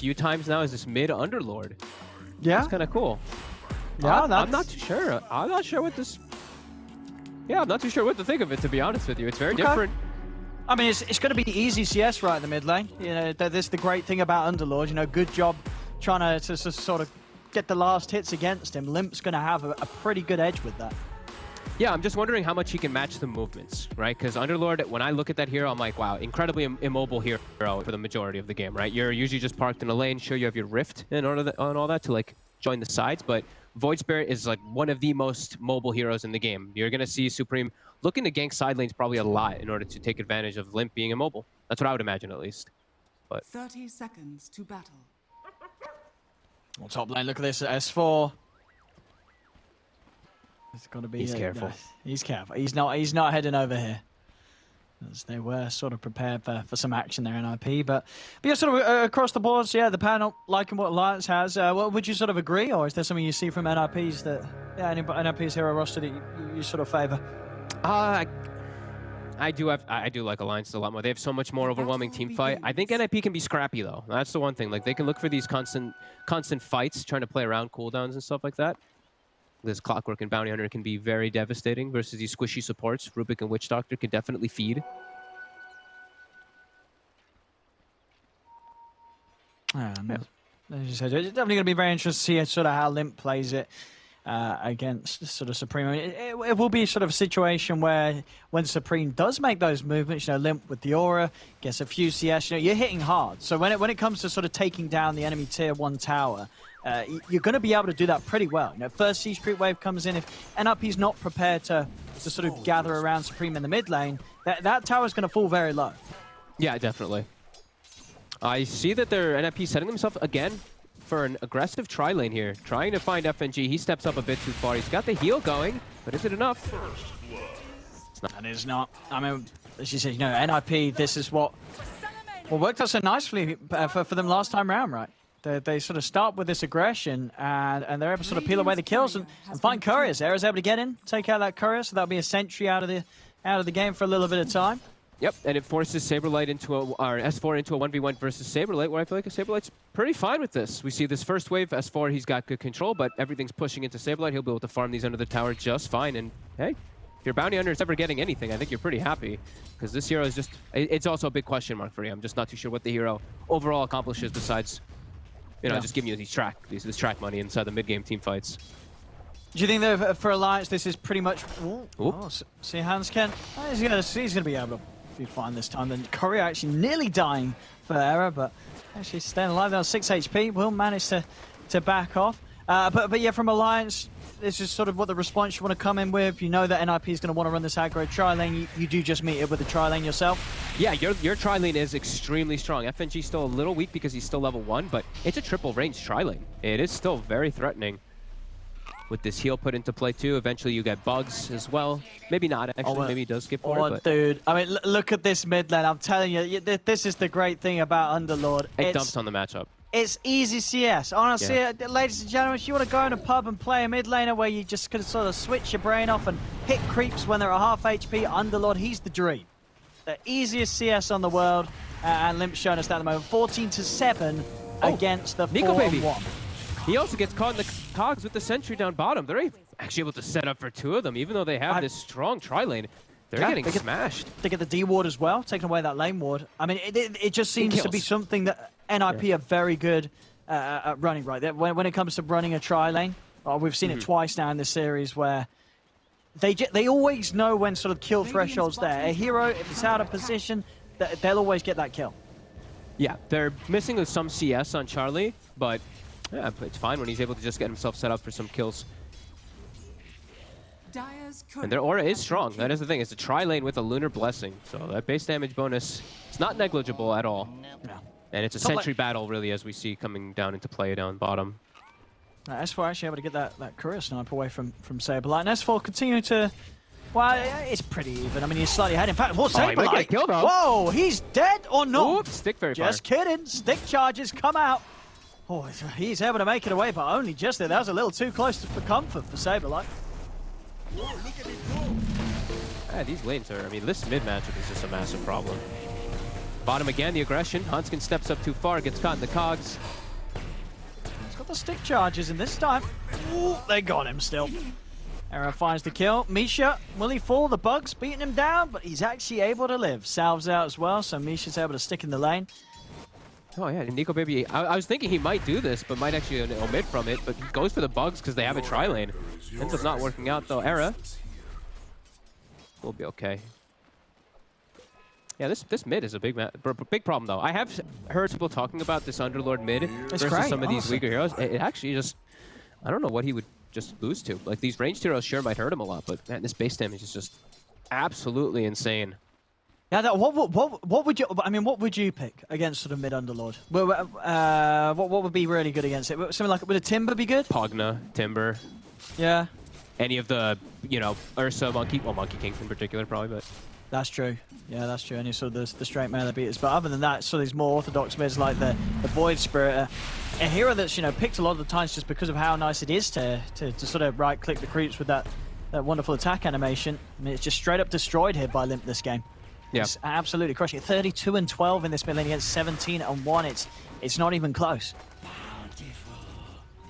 few times now is this mid Underlord. Yeah. It's kind of cool. Yeah, I'm not too sure. I'm not sure what this... Yeah, I'm not too sure what to think of it, to be honest with you. It's very different. I mean, it's going to be easy CS right in the mid lane. You know, that's the great thing about Underlord. You know, good job trying to sort of get the last hits against him. Limp's going to have a pretty good edge with that. Yeah, I'm just wondering how much he can match the movements, right? Because Underlord, when I look at that hero, I'm like, wow, incredibly immobile hero for the majority of the game, right? You're usually just parked in a lane. Sure, you have your Rift and all that to like join the sides, but Void Spirit is like one of the most mobile heroes in the game. You're going to see Supreme looking to gank side lanes probably a lot in order to take advantage of Limp being immobile. That's what I would imagine, at least. But 30 seconds to battle. Well, top lane, look at this S4. It's got to be. He's careful. He's careful. He's not heading over here. As they were sort of prepared for some action there in IP, but yeah, sort of across the boards, yeah, the panel liking what Alliance has. Well, would you sort of agree, or is there something you see from NIP's that, yeah, NIP's hero roster that you sort of favor? I do like Alliance a lot more. They have so much more overwhelming team fight. I think NIP can be scrappy though. That's the one thing. Like they can look for these constant fights, trying to play around cooldowns and stuff like that. This Clockwork and Bounty Hunter can be very devastating versus these squishy supports. Rubik and Witch Doctor can definitely feed. As you said, it's definitely going to be very interesting to see sort of how Limp plays it against sort of Supreme. I mean, it will be sort of a situation where when Supreme does make those movements, you know, Limp with the aura gets a few CS, you know, you're hitting hard. So when it comes to sort of taking down the enemy tier 1 tower, you're going to be able to do that pretty well. You know, first Siege Creep wave comes in. If NRP's not prepared to sort of gather around Supreme in the mid lane, that tower's going to fall very low. Yeah, definitely. I see that their NFP setting themselves again for an aggressive tri-lane here, trying to find FNG. He steps up a bit too far. He's got the heal going, but is it enough? It's not. It is not. I mean, as you said, you know, NIP, this is what worked out so nicely for them last time round, right? They sort of start with this aggression, and they're able to sort of peel away the kills and find couriers. Aera's able to get in, take out that courier, so that'll be a sentry out of the game for a little bit of time. Yep, and it forces Saberlight into or S4 into a 1v1 versus Saberlight, where I feel like Saberlight's pretty fine with this. We see this first wave, S4, he's got good control, but everything's pushing into Saberlight. He'll be able to farm these under the tower just fine. And hey, if your bounty hunter is ever getting anything, I think you're pretty happy, because this hero is just, it's also a big question mark for you. I'm just not too sure what the hero overall accomplishes besides, you know, just giving you this track money inside the mid-game team fights. Do you think that for Alliance, this is pretty much... see Hansken? He's gonna be able to be fine this time. Then Courier actually nearly dying for Era, but actually staying alive. They're on 6 HP. Will manage to back off. But yeah, from Alliance, this is sort of what the response you want to come in with. You know that NIP is going to want to run this aggro tri-lane. You do just meet it with the tri-lane yourself. Yeah, your tri-lane is extremely strong. FNG's still a little weak because he's still level 1, but it's a triple range tri-lane. It is still very threatening. With this heal put into play too, eventually you get bugs as well. Maybe not, actually. Maybe he does skip for it. But Dude. I mean, look at this mid lane. I'm telling you, this is the great thing about Underlord. It dumps on the matchup. It's easy CS. Honestly, ladies and gentlemen, if you want to go in a pub and play a mid laner where you just can sort of switch your brain off and hit creeps when they're at half HP, Underlord, he's the dream. The easiest CS on the world, and Limp's showing us that at the moment. 14-7 against the Nico baby. 4-on-1. He also gets caught in the cogs with the sentry down bottom. They're actually able to set up for 2 of them, even though they have this strong tri-lane. They're getting smashed. They get the D ward as well, taking away that lane ward. I mean, it just seems to be something that NIP are very good at running, right? When it comes to running a tri-lane, we've seen it twice now in this series where they always know when sort of kill threshold's there. A hero, if it's out of position, they'll always get that kill. Yeah, they're missing some CS on Charlie, but yeah, it's fine when he's able to just get himself set up for some kills. And their aura is strong. That is the thing. It's a tri-lane with a Lunar Blessing. So that base damage bonus, it's not negligible at all. No. And it's a sentry battle, really, as we see coming down into play down bottom. S4 actually able to get that courier snipe away from Saberlight. And S4 continue to... Well, it's pretty even. I mean, he's slightly ahead. In fact, more Saberlight. Whoa, he's dead or not? Oops, stick very far. Just kidding. Stick charges come out. Oh, he's able to make it away, but only just there. That was a little too close for comfort for Saberlight. Yeah, these lanes are, I mean, this mid matchup is just a massive problem. Bottom again, the aggression. Hanskin steps up too far, gets caught in the cogs. He's got the stick charges, and this time, ooh, they got him still. Era finds the kill. Misha, will he fall? The bug's beating him down, but he's actually able to live. Salves out as well, so Misha's able to stick in the lane. Oh yeah, Nico Baby, I was thinking he might do this, but might actually omit from it, but he goes for the bugs because they have a tri-lane. Ends up not working out though. Era will be okay. Yeah, this mid is a big problem though. I have heard people talking about this Underlord mid versus some of these weaker heroes. It actually just, I don't know what he would just lose to. Like these ranged heroes sure might hurt him a lot, but man, this base damage is just absolutely insane. Yeah, what would you? I mean, what would you pick against sort of mid Underlord? What would be really good against it? Something like, would a Timber be good? Pogna, Timber. Yeah. Any of the, you know, Ursa, Monkey, well, Monkey King in particular probably, but. That's true. Yeah, that's true. And you saw the straight melee beaters. But other than that, so these more orthodox mids like the Void Spirit, a hero that's, you know, picked a lot of the times just because of how nice it is to sort of right-click the creeps with that wonderful attack animation. I mean, it's just straight up destroyed here by Limp this game. Yeah. It's absolutely crushing it. 32 and 12 in this mid lane against 17 and 1. It's not even close.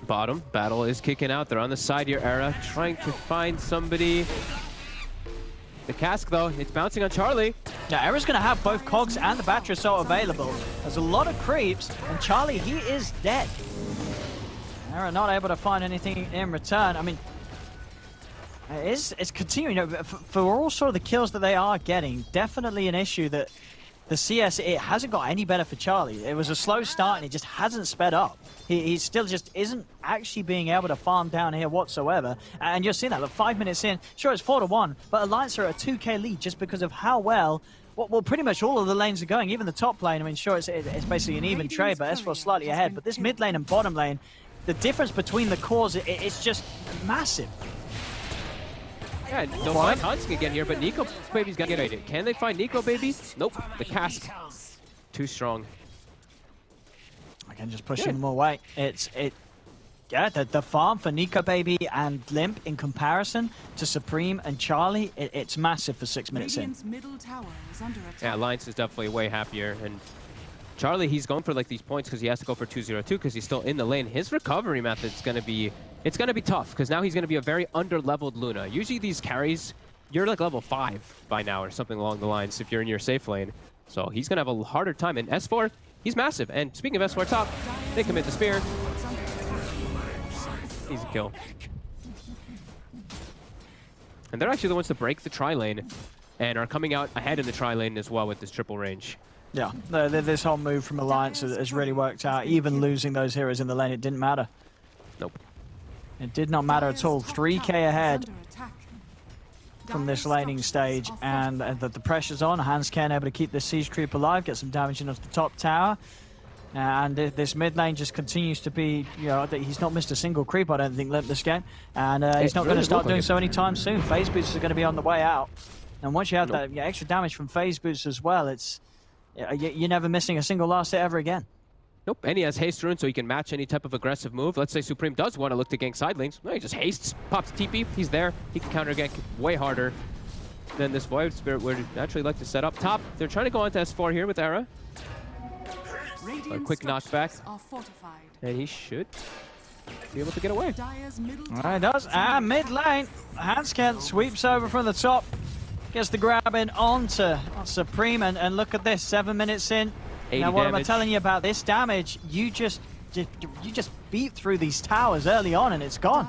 Bottom battle is kicking out. They're on the side here, Era, trying to find somebody. The cask, though, it's bouncing on Charlie. Yeah, Era's going to have both Cogs and the Battery Assault available. There's a lot of creeps, and Charlie, he is dead. Era not able to find anything in return. I mean, it's continuing. You know, for all sort of the kills that they are getting, definitely an issue that the CS, it hasn't got any better for Charlie. It was a slow start, and it just hasn't sped up. He still just isn't actually being able to farm down here whatsoever. And you're seeing that, look, 5 minutes in, sure, it's 4-1, but Alliance are at a 2k lead just because of how well pretty much all of the lanes are going. Even the top lane, I mean, sure, it's basically an even trade, but S4 slightly ahead. But this mid lane and bottom lane, the difference between the cores, it's just massive. Yeah, they'll find Hanskin again here, but Nico Baby's got to get it. Can they find Nico Baby? Nope. The cask. Too strong. Again, just pushing them away. Yeah, the farm for Nico Baby and Limp in comparison to Supreme and Charlie, it's massive for 6 minutes in. Middle tower is under attack. Yeah, Alliance is definitely way happier. And Charlie, he's going for like these points because he has to go for 2-0-2 because he's still in the lane. His recovery method's going to be, it's going to be tough because now he's going to be a very under-leveled Luna. Usually these carries, you're like level 5 by now or something along the lines if you're in your safe lane. So he's going to have a harder time. And S4, he's massive. And speaking of S4 top, they commit the spear. Easy kill. And they're actually the ones to break the tri-lane and are coming out ahead in the tri-lane as well with this triple range. Yeah, this whole move from Alliance has really worked out. Even losing those heroes in the lane, it didn't matter. Nope. It did not matter at all. 3k ahead from this laning stage, and the pressure's on. Hanskin able to keep this siege creep alive, get some damage into the top tower. And this mid lane just continues to be, you know, he's not missed a single creep, I don't think, Limp this game. And he's not going to start doing so anytime soon. Phase boots are going to be on the way out. And once you have that extra damage from phase boots as well, you're never missing a single last hit ever again. Nope, and he has haste rune, so he can match any type of aggressive move. Let's say Supreme does want to look to gank side lanes. No, he just hastes, pops TP, he's there. He can counter gank way harder than this Void Spirit would naturally like to set up top. They're trying to go onto S4 here with Era. A quick knockback, and he should be able to get away. All right, does. And mid lane, Hanskin sweeps over from the top, gets the grab in onto Supreme, and look at this, 7 minutes in. Now, what am I telling you about this damage? You just beat through these towers early on, and it's gone.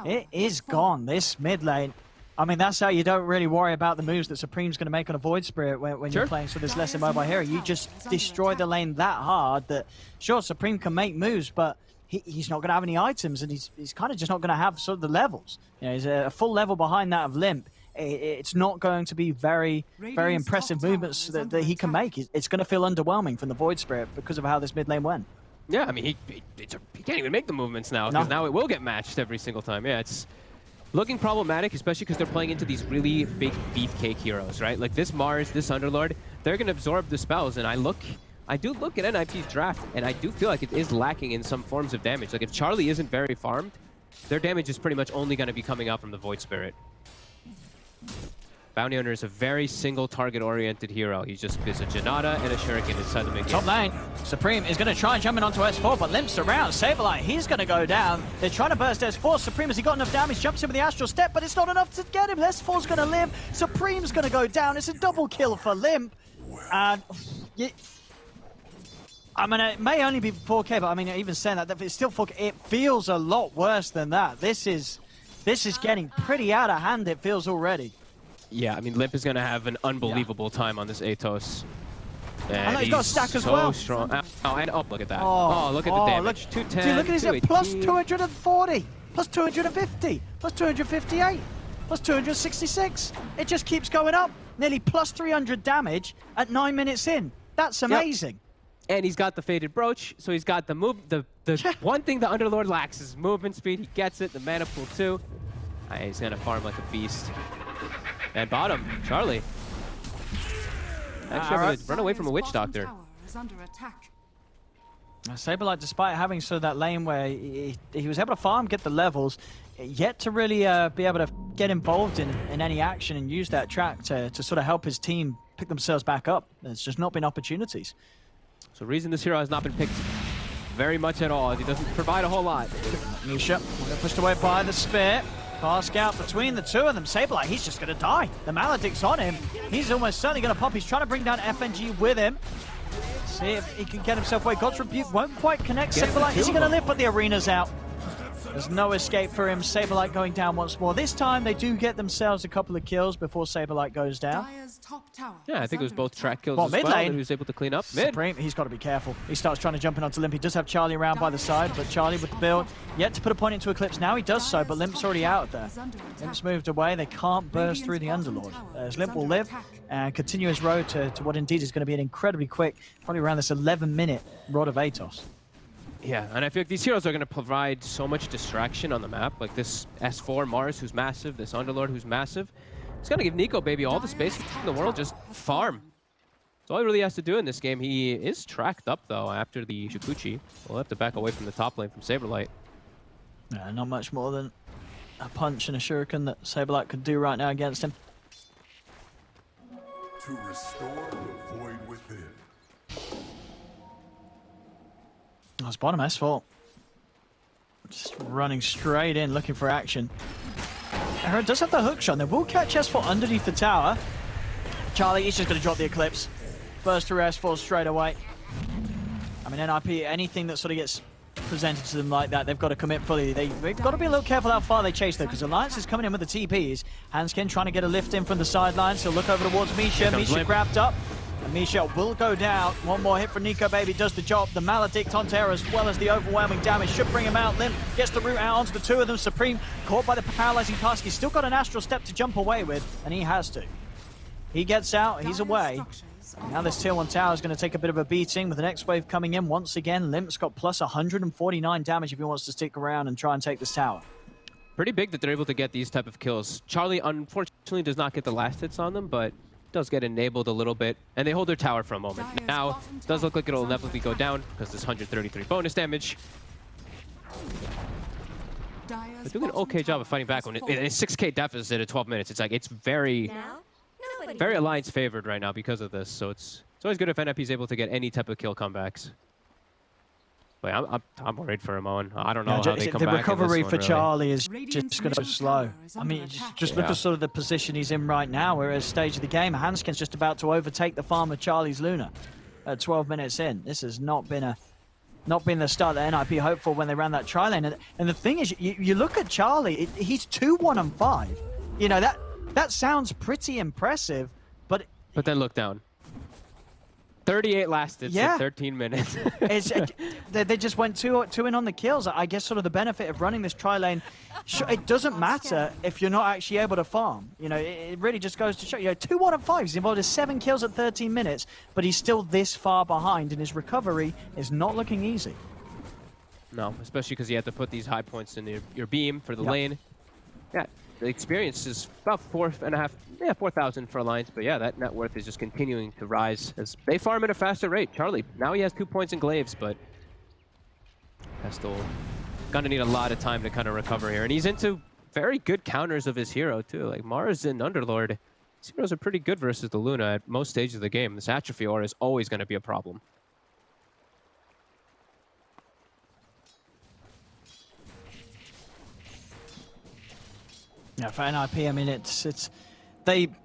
It is gone. This mid lane. I mean, that's how you don't really worry about the moves that Supreme's going to make on a Void Spirit when you're playing so this less immobile hero. You just destroy the lane that hard that, sure, Supreme can make moves, but he's not going to have any items, and he's kind of just not going to have sort of the levels. You know, he's a full level behind that of Limp. It's not going to be very impressive movements that he can make. It's going to feel underwhelming from the Void Spirit because of how this mid lane went. Yeah, I mean, he can't even make the movements now because now it will get matched every single time. Yeah, it's looking problematic, especially because they're playing into these really big beefcake heroes, right? Like this Mars, this Underlord, they're going to absorb the spells. And I do look at NIP's draft, and I do feel like it is lacking in some forms of damage. Like if Charlie isn't very farmed, their damage is pretty much only going to be coming out from the Void Spirit. Bounty Hunter is a very single target-oriented hero. He just is a Janata and a Shuriken inside the mid game. Top lane, Supreme is going to try and jump in onto S4, but limps around. Saberlight, he's going to go down. They're trying to burst S4. Supreme, has he got enough damage? Jumps in with the Astral Step, but it's not enough to get him. S4's going to live. Supreme's going to go down. It's a double kill for Limp. And I mean, it may only be 4K, but I mean, even saying that, it's still 4K. It feels a lot worse than that. This is getting pretty out of hand, it feels already. Yeah, I mean, Limp is going to have an unbelievable time on this Atos. And he's got a stack as so well. Strong. Oh, look at that. Oh, Look at the damage. 210, dude, look at his 218. plus 240, plus 250, plus 258, plus 266. It just keeps going up. Nearly plus 300 damage at 9 minutes in. That's amazing. Yep. And he's got the Faded Brooch, so he's got the move. The one thing the Underlord lacks is movement speed. He gets it. The mana pool too. He's gonna farm like a beast. And bottom, Charlie. Actually, I'm gonna run away from a Witch Doctor. Saberlight, despite having sort of that lane where he was able to farm, get the levels, yet to really be able to get involved in any action and use that track to sort of help his team pick themselves back up. There's just not been opportunities. So reason this hero has not been picked very much at all, as he doesn't provide a whole lot. Misha, pushed away by the Spear. Pass out between the two of them. Saberlight, he's just going to die. The Maledict's on him. He's almost certainly going to pop. He's trying to bring down FNG with him. See if he can get himself away. God's Rebuke won't quite connect. Saberlight, is he going to live? But the arena's out. There's no escape for him. Saberlight going down once more. This time, they do get themselves a couple of kills before Saberlight goes down. Yeah, I think it was both track kills as mid well lane. that he was able to clean up. Mid. Supreme, he's got to be careful. He starts trying to jump in onto Limp. He does have Charlie around by the side, but Charlie with the build, yet to put a point into Eclipse. Now he does so, but Limp's already out there. Limp's moved away. They can't burst through the Underlord. As Limp will live and continue his road to what indeed is going to be an incredibly quick, probably around this 11-minute Rod of Atos. Yeah, and I feel like these heroes are going to provide so much distraction on the map. Like this S4 Mars, who's massive, this Underlord, who's massive. It's going to give Nico, baby, all the space in the world. Just farm. That's all he really has to do in this game. He is tracked up, though, after the Shukuchi. We'll have to back away from the top lane from Saberlight. Yeah, not much more than a punch and a shuriken that Saberlight could do right now against him. To restore the void within. That's bottom S4. Just running straight in, looking for action. Aaron does have the hook shot. They will catch S4 underneath the tower. Charlie is just going to drop the Eclipse. Burst through S4 straight away. I mean, NIP, anything that sort of gets presented to them like that, they've got to commit fully. They've got to be a little careful how far they chase, though, because Alliance is coming in with the TPs. Hanskin trying to get a lift in from the sidelines. He'll look over towards Misha. Misha grabbed up. And Misha will go down. One more hit from Nico, baby, does the job. The Maledict on Terra, as well as the overwhelming damage, should bring him out. Limp gets the route out onto the two of them. Supreme caught by the paralyzing task. He's still got an Astral Step to jump away with, and he has to. He gets out, he's away. Now this tier 1 tower is going to take a bit of a beating with the next wave coming in. Once again, Limp's got plus 149 damage if he wants to stick around and try and take this tower. Pretty big that they're able to get these type of kills. Charlie, unfortunately, does not get the last hits on them, but does get enabled a little bit, and they hold their tower for a moment. Now, it does look like it'll inevitably go down because this 133 bonus damage. They're doing an okay job of fighting back when it's 6k deficit at 12 minutes. It's like, it's very Alliance favored right now because of this, so it's always good if NIP is able to get any type of kill comebacks. Wait, I'm worried for him, Owen. I don't know how they come the back. recovery in this for one, Charlie is just going to go slow. I mean, just look at sort of the position he's in right now. We're at a stage of the game. Hanskin's just about to overtake the farm of Charlie's Luna at 12 minutes in. This has not been the start that NIP hoped for when they ran that tri-lane. And the thing is, you look at Charlie, he's 2-1-5. You know, that sounds pretty impressive, but then look down. 38 lasted in 13 minutes. They just went two in on the kills. I guess sort of the benefit of running this tri-lane, it doesn't matter if you're not actually able to farm. You know, it really just goes to show, 2-1-5. He's involved in 7 kills at 13 minutes, but he's still this far behind, and his recovery is not looking easy. No, especially because you have to put these high points in your beam for the lane. Yeah, the experience is about 4,000 for Alliance, but yeah, that net worth is just continuing to rise as they farm at a faster rate. Charlie, now he has 2 points in glaives, but that's still gonna need a lot of time to kind of recover here. And he's into very good counters of his hero too. Like Mars and Underlord Zeros are pretty good versus the Luna at most stages of the game. This atrophy aura is always going to be a problem. Yeah, for NIP, I mean,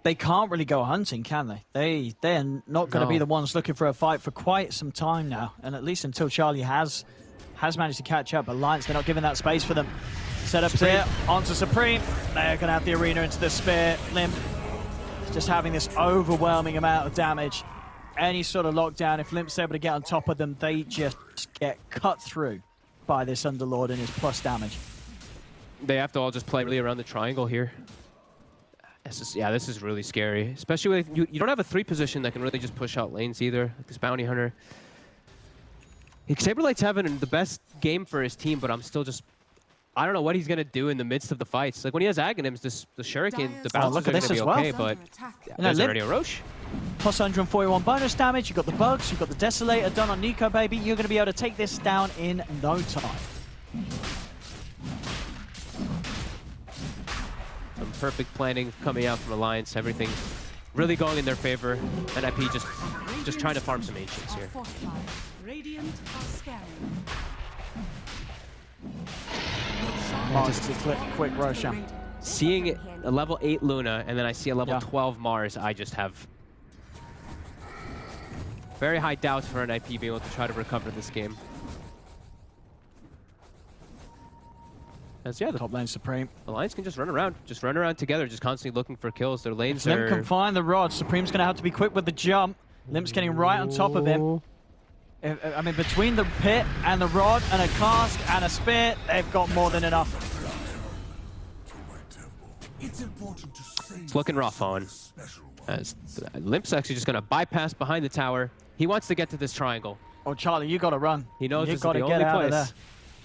they can't really go hunting, can they? They're not going to be the ones looking for a fight for quite some time now, and at least until Charlie has managed to catch up. Alliance, they're not giving that space for them. Setups here onto Supreme. They're going to have the arena into the spear. Limp just having this overwhelming amount of damage. Any sort of lockdown, if Limp's able to get on top of them, they just get cut through by this Underlord and his plus damage. They have to all just play really around the triangle here. This is really scary. Especially when you don't have a 3 position that can really just push out lanes either, like this Bounty Hunter. Saberlight's having the best game for his team, but I'm still just... I don't know what he's going to do in the midst of the fights. Like when he has Aghanims, the Shuriken, the bounces are going to be okay, but there's already a Roche. Plus 141 bonus damage, you've got the bugs, you've got the Desolator done on Nico, baby. You're going to be able to take this down in no time. Some perfect planning coming out from Alliance, everything really going in their favor. NIP just trying to farm some Ancients here. Radiant are scanning. Just a quick Roshan. Seeing a level 8 Luna and then I see a level 12 Mars, I just have very high doubts for NIP being able to try to recover this game. As the Top lane Supreme. Alliance can just run around together, just constantly looking for kills. Their lanes Limp are... can find the rod. Supreme's going to have to be quick with the jump. Limp's getting right on top of him. I mean, between the pit and the rod and a cask and a spear, they've got more than enough. It's looking rough on. As Limp's actually just going to bypass behind the tower. He wants to get to this triangle. Oh, Charlie, you got to run. He knows this is the only place.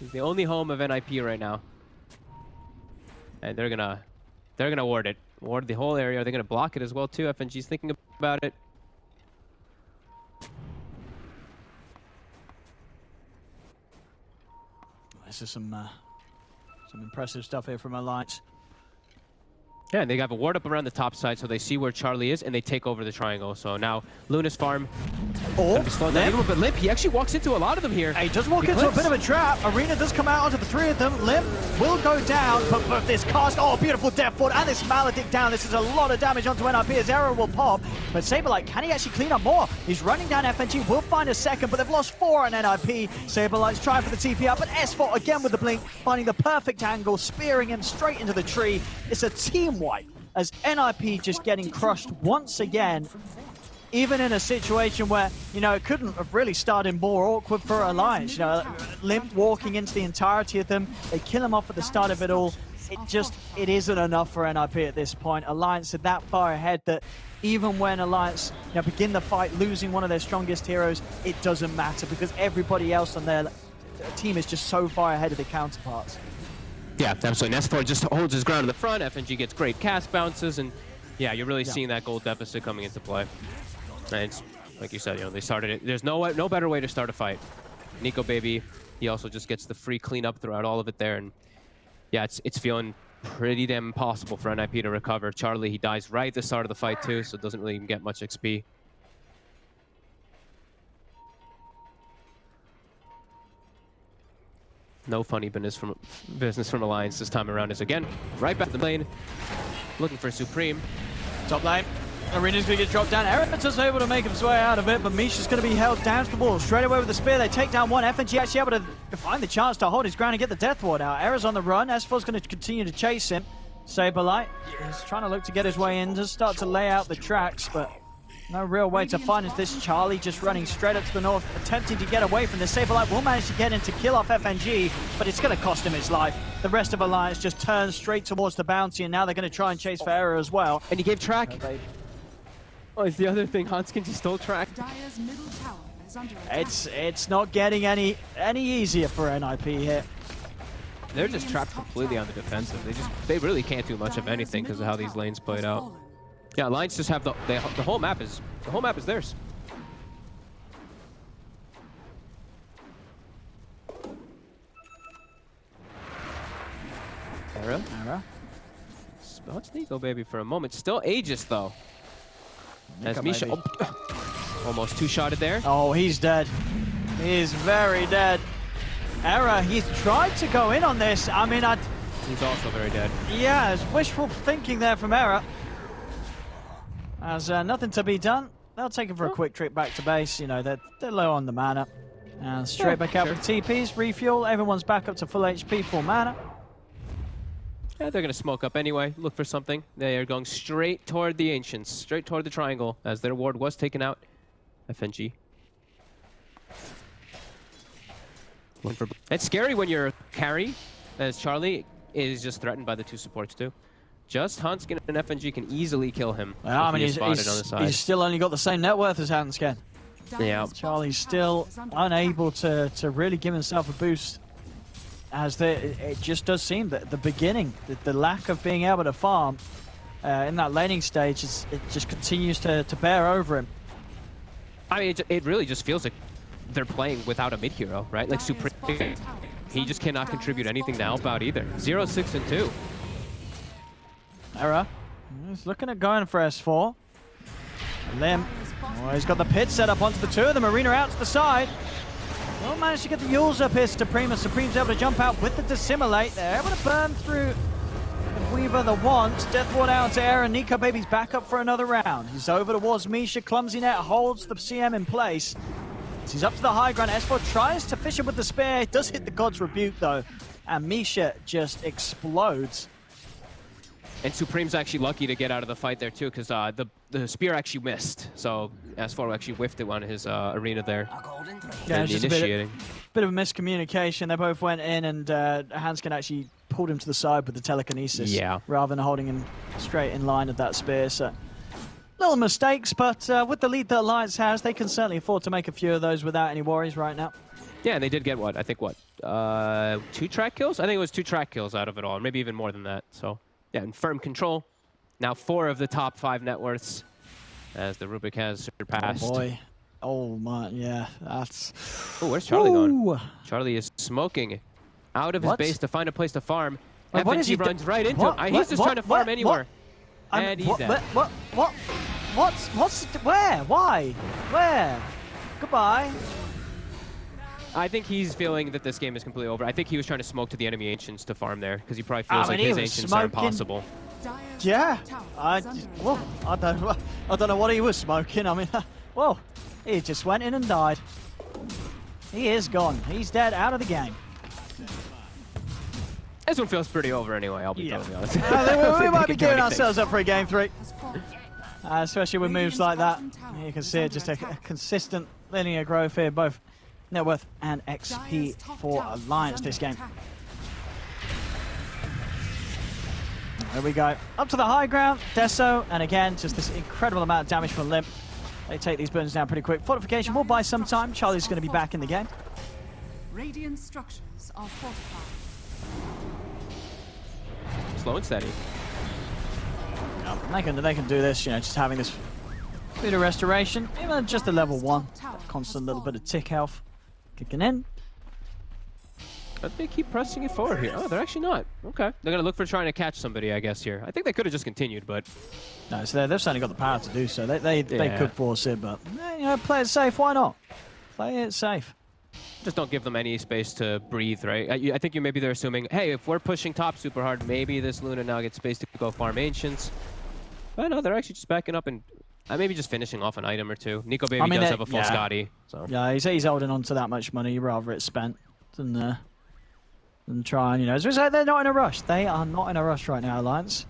He's the only home of NIP right now. And they're gonna ward it. Ward the whole area. They're gonna block it as well too. FNG's thinking about it. This is some impressive stuff here from Alliance. Yeah, and they have a ward up around the top side, so they see where Charlie is, and they take over the triangle. So now Luna's farm. Oh, slow down a little bit. Limp, he actually walks into a lot of them here. He does walk into a bit of a trap. Arena does come out onto the 3 of them. Limp will go down, but this cast, oh, beautiful death ward, and this Maledict down. This is a lot of damage onto NIP as Arrow will pop. But Saberlight, can he actually clean up more? He's running down FNG, will find a second, but they've lost 4 on NIP. Saberlight's trying for the TP up, but S4 again with the blink, finding the perfect angle, spearing him straight into the tree. It's a team wipe as NIP just getting crushed once again. Even in a situation where, you know, it couldn't have really started more awkward for Alliance. You know, Limp walking into the entirety of them. They kill him off at the start of it all. It isn't enough for NIP at this point. Alliance are that far ahead that even when Alliance, you know, begin the fight losing one of their strongest heroes, it doesn't matter because everybody else on their team is just so far ahead of the counterparts. Yeah, absolutely. S4 just holds his ground in the front. FNG gets great cast bounces, and yeah, you're really seeing that gold deficit coming into play. And it's, like you said, you know, they started it. There's no better way to start a fight. Nico, baby, he also just gets the free cleanup throughout all of it there, and yeah, it's feeling pretty damn impossible for NIP to recover. Charlie, he dies right at the start of the fight too, so doesn't really even get much XP. No funny business from Alliance this time around is again right back to the lane, looking for Supreme. Top lane. Arena's going to get dropped down. Eric's just able to make his way out of it, but Misha's going to be held down to the wall. Straight away with the spear, they take down one. FNG actually able to find the chance to hold his ground and get the Death Ward out. Era's on the run. S4's going to continue to chase him. Saberlight is trying to look to get his way in, just start to lay out the tracks, but no real way to find this. Charlie just running straight up to the north, attempting to get away from this. Saberlight will manage to get in to kill off FNG, but it's going to cost him his life. The rest of Alliance just turns straight towards the bounty, and now they're going to try and chase for Era as well. And he gave track. Oh, it's the other thing. Hanskin just stole track. Dire's middle tower is under attack. It's not getting any easier for NIP here. They're just trapped completely on the defensive. They really can't do much of anything because of how these lanes played out. Yeah, Alliance just have the whole map is theirs. Era. Spots Nico Baby for a moment. Still Aegis, though. As Misha almost two-shotted there. Oh, he's dead. He is very dead. Error, he's tried to go in on this. I mean, He's also very dead. yeah, it's wishful thinking there from Error. There's nothing to be done. They'll take him for a quick trip back to base. You know, they're low on the mana. And straight back out with TPs, refuel. Everyone's back up to full HP, full mana. Yeah, they're going to smoke up anyway, look for something. They are going straight toward the Ancients, straight toward the triangle, as their ward was taken out. FNG. It's scary when your carry, as Charlie, is just threatened by the two supports too. Just Hanskin and FNG can easily kill him. Well, I mean, he's spotted on the side. he's still only got the same net worth as Hanskin. Yeah. Charlie's still unable to really give himself a boost. As it just does seem that at the beginning, the lack of being able to farm in that laning stage, it just continues to bear over him. I mean, it really just feels like they're playing without a mid-hero, right? Like Supreme, he just cannot contribute anything to help out either. 0, 6, and 2. Error. He's looking at going for S4. Lim. Oh, he's got the pit set up onto the two of them. Arena out to the side. Well, managed to get the Yules up here, Supreme. Supreme's able to jump out with the Dissimilate. They're able to burn through the Weaver the Want. Death Ward out to Aaron. Nico Baby's back up for another round. He's over towards Misha. Clumsy Net holds the CM in place. He's up to the high ground. S4 tries to fish him with the spear. Does hit the God's Rebuke, though. And Misha just explodes. And Supreme's actually lucky to get out of the fight there too, because the spear actually missed. So S4 actually whiffed it on his arena there. Yeah, it's just initiating. a bit of a miscommunication. They both went in, and Hanskin actually pulled him to the side with the telekinesis. Yeah. Rather than holding him straight in line of that spear. So little mistakes, but with the lead that Alliance has, they can certainly afford to make a few of those without any worries right now. Yeah, and they did get what? I think what? 2 track kills? I think it was 2 track kills out of it all, maybe even more than that. So yeah, and firm control. Now 4 of the top 5 net worths as the Rubik has surpassed. Oh boy. Oh my, yeah, that's... Oh, where's Charlie going? Ooh. Charlie is smoking out of his base to find a place to farm. Wait, what is he FNG runs right into him. He's just trying to farm anywhere. And he's dead. Where? Why? Where? Goodbye. I think he's feeling that this game is completely over. I think he was trying to smoke to the enemy Ancients to farm there, because he probably feels like his Ancients are impossible. Yeah. I don't know what he was smoking. I mean, well, he just went in and died. He is gone. He's dead, out of the game. This one feels pretty over anyway, I'll be totally honest. We might be gearing ourselves up for a game 3. Especially with moves like that. You can see it, just a consistent linear growth here, both net worth and XP for Alliance this game. There we go. Up to the high ground, Deso, and again, just this incredible amount of damage from Limp. They take these burns down pretty quick. Fortification will buy some time. Charlie's going to be back in the game. Radiant structures are fortified. Slow and steady. They can do this, you know, just having this bit of restoration. Even just a level 1. Constant little bit of tick health kicking in. But they keep pressing it forward here. Oh, they're actually not. Okay. They're going to look for trying to catch somebody, I guess, here. I think they could have just continued, but... No, so they've certainly got the power to do so. They could force it, but, you know, play it safe. Why not? Play it safe. Just don't give them any space to breathe, right? I think maybe they're assuming, hey, if we're pushing top super hard, maybe this Luna now gets space to go farm Ancients. But no, they're actually just backing up and maybe just finishing off an item or two. Nico Baby does have a full Scotty. So. Yeah, he's holding on to that much money. Rather it's spent than try and, you know, as we say, they're not in a rush. They are not in a rush right now, Alliance.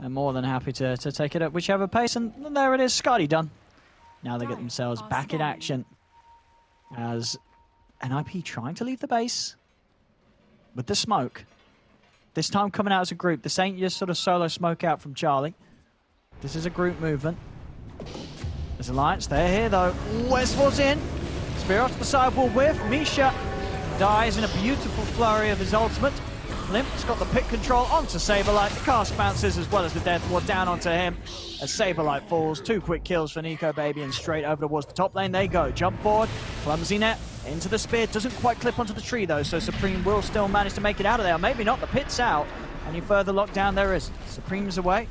They're more than happy to take it at whichever pace, and there it is, Scotty done. Now they get themselves back in action as NIP trying to leave the base with the smoke. This time coming out as a group. This ain't just sort of solo smoke out from Charlie. This is a group movement. There's Alliance. They're here though. Westfall's in. Spear off to the sidewall with Misha. Dies in a beautiful flurry of his ultimate. Limp's got the pick control onto Saberlight. The cast bounces as well as the Death Ward down onto him. As Saberlight falls, 2 quick kills for Nico Baby and straight over towards the top lane they go. Jump forward, Clumsy Net Into the spear, doesn't quite clip onto the tree though, so Supreme will still manage to make it out of there. Maybe not, the pit's out. Any further lockdown there isn't. Supreme's away.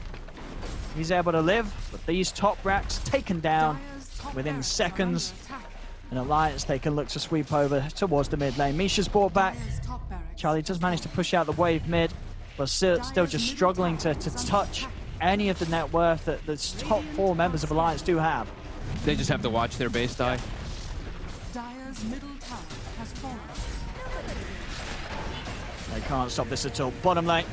He's able to live, but these top racks taken down Dire's top within barracks seconds. are under attack. And Alliance, they can look to sweep over towards the mid lane. Misha's brought back. Dire's top barracks Charlie does manage to push out the wave mid, but still just struggling to touch any of the net worth that the top 4 members of Alliance do have. They just have to watch their base die. Dire's middle tower has fallen. They can't stop this at all. Bottom lane.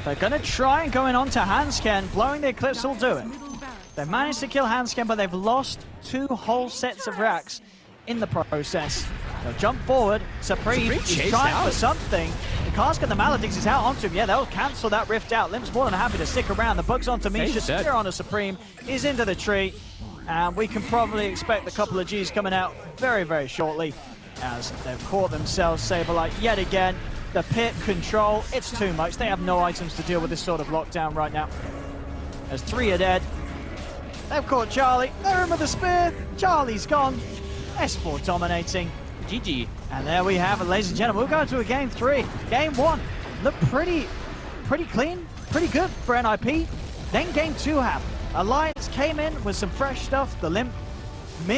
They're going to try and going on to Hansken. Blowing the Eclipse will do it. Middle barracks They've managed to kill Hansken, but they've lost 2 whole sets of racks in the process. They'll jump forward. Supreme is chased trying out. for something. The Cask and the Maledix is out onto him. Yeah, they'll cancel that rift out. Limp's more than happy to stick around. The bug's onto Misha. He's dead. Spear on a Supreme is into the tree. And we can probably expect a couple of Gs coming out very, very shortly as they've caught themselves Saberlight yet again. The pit control, it's too much. They have no items to deal with this sort of lockdown right now. As 3 are dead. They've caught Charlie. They're in with the spear. Charlie's gone. S4 dominating. GG. And there we have it, ladies and gentlemen. We'll go into a game 3. Game 1 looked pretty clean, pretty good for NIP. Then game 2 happened. Alliance came in with some fresh stuff. The Limp